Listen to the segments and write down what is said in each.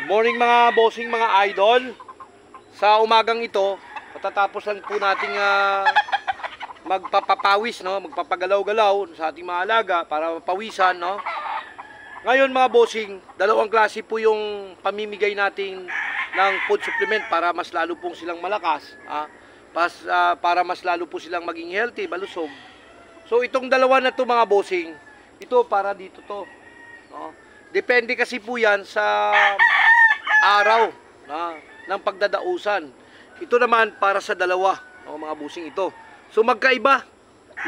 Morning mga bossing, mga idol. Sa umagang ito, patatapos lang po nating magpapawis, no? Magpapagalaw-galaw sa ating mga alaga para pawisan, no? Ngayon mga bossing, dalawang klase po yung pamimigay natin ng food supplement para mas lalo pong silang malakas, para mas lalo po silang maging healthy, malusog. So itong dalawa na to mga bossing, ito para dito to, no? Depende kasi po yan sa araw ng pagdadausan. Ito naman para sa dalawa, no, mga bossing ito. So magkaiba,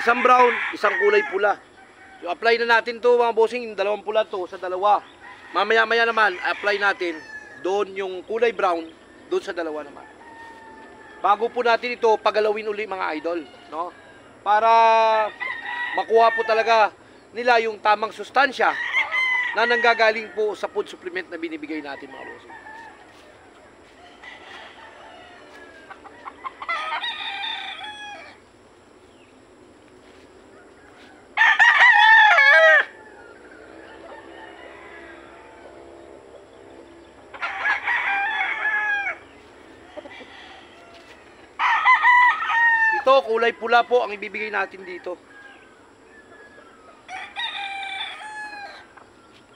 isang brown, isang kulay pula. So apply na natin to mga bossing, yung dalawang pula to sa dalawa. Mamaya-maya naman, apply natin doon yung kulay brown, doon sa dalawa naman. Bago po natin ito pagalawin uli mga idol, no? Para makuha po talaga nila yung tamang sustansya na nanggagaling po sa food supplement na binibigay natin mga bossing. Ito, kulay pula po ang ibibigay natin dito.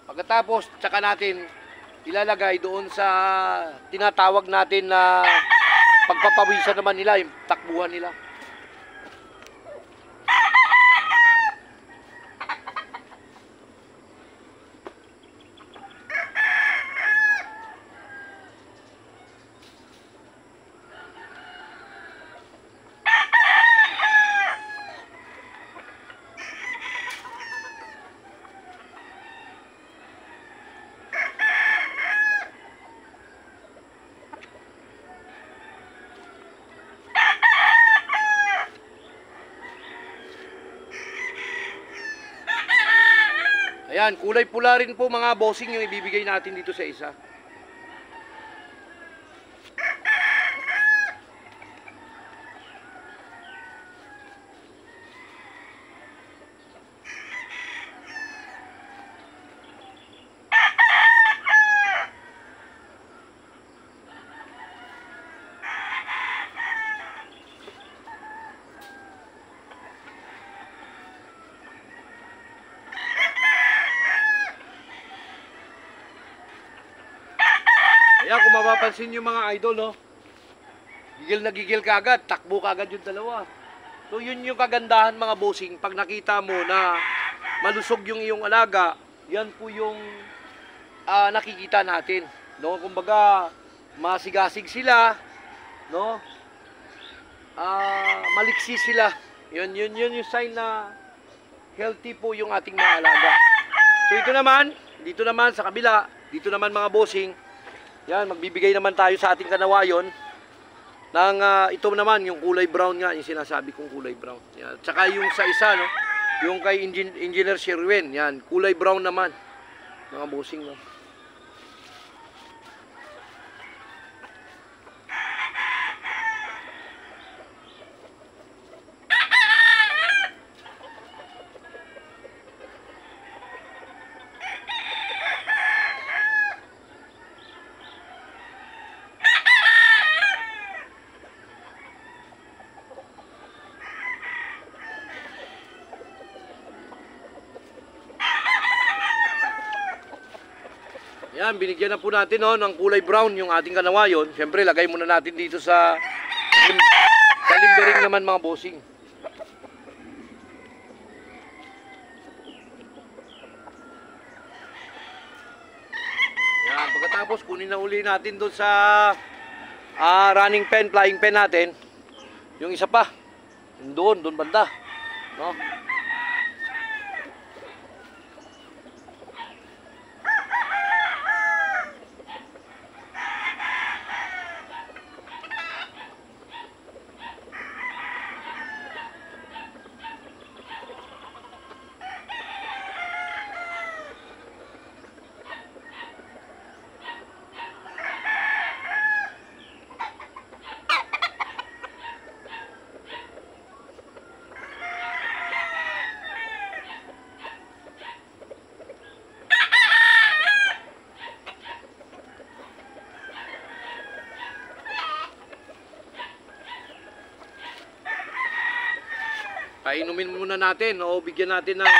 Pagkatapos, tsaka natin ilalagay doon sa tinatawag natin na pagpapawisan naman nila, yung takbuhan nila. Ayan, kulay pula rin po mga bossing yung ibibigay natin dito sa isa. Ayan, kung mapapansin nyo mga idol, no? Gigil na gigil ka agad, takbo ka agad yung dalawa. So yun yung kagandahan mga bossing, pag nakita mo na malusog yung iyong alaga, yan po yung nakikita natin, no? Kumbaga, masigasig sila, no? Maliksi sila. Yun yung sign na healthy po yung ating mga alaga. So ito naman, dito naman sa kabila, dito naman mga bossing, yan, magbibigay naman tayo sa ating kanawayon ng ito naman, yung kulay brown nga, yung sinasabi kong kulay brown. Yan. Tsaka yung sa isa, no? Yung kay Engineer Sherwin, yan, kulay brown naman. Mga bossing, no? Yan, binigyan na po natin, no, ng kulay brown yung ating kanawayon. Siyempre, lagay muna natin dito sa limbering naman mga bossing. Yan, pagkatapos kunin na uli natin doon sa running pen, flying pen natin. Yung isa pa, doon banda, no? Painumin muna natin, o bigyan natin ng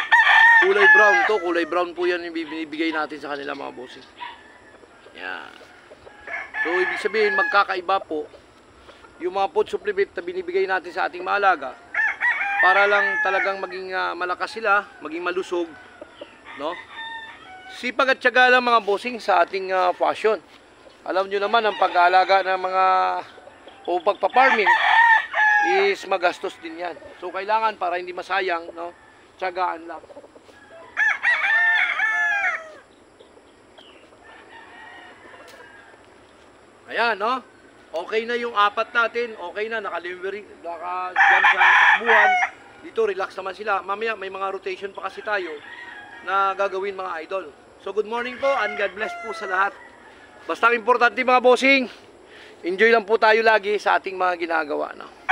kulay brown. Ito, kulay brown po yan yung binibigay natin sa kanila mga bossing. Yan. So, ibig sabihin, magkakaiba po yung mga food supplement na binibigay natin sa ating maalaga para lang talagang maging malakas sila, maging malusog, no? Sipag at tiyaga lang mga bossing sa ating fashion. Alam nyo naman, ang pag-aalaga ng mga o pagpa-farming is magastos din yan. So, kailangan para hindi masayang, no? Tiyagaan lang. Ayan, no? Okay na yung apat natin. Okay na, naka-dyan sa takbuhan. Dito, relax naman sila. Mamaya, may mga rotation pa kasi tayo na gagawin mga idol. So, good morning po and God bless po sa lahat. Basta importante mga bossing, enjoy lang po tayo lagi sa ating mga ginagawa, no?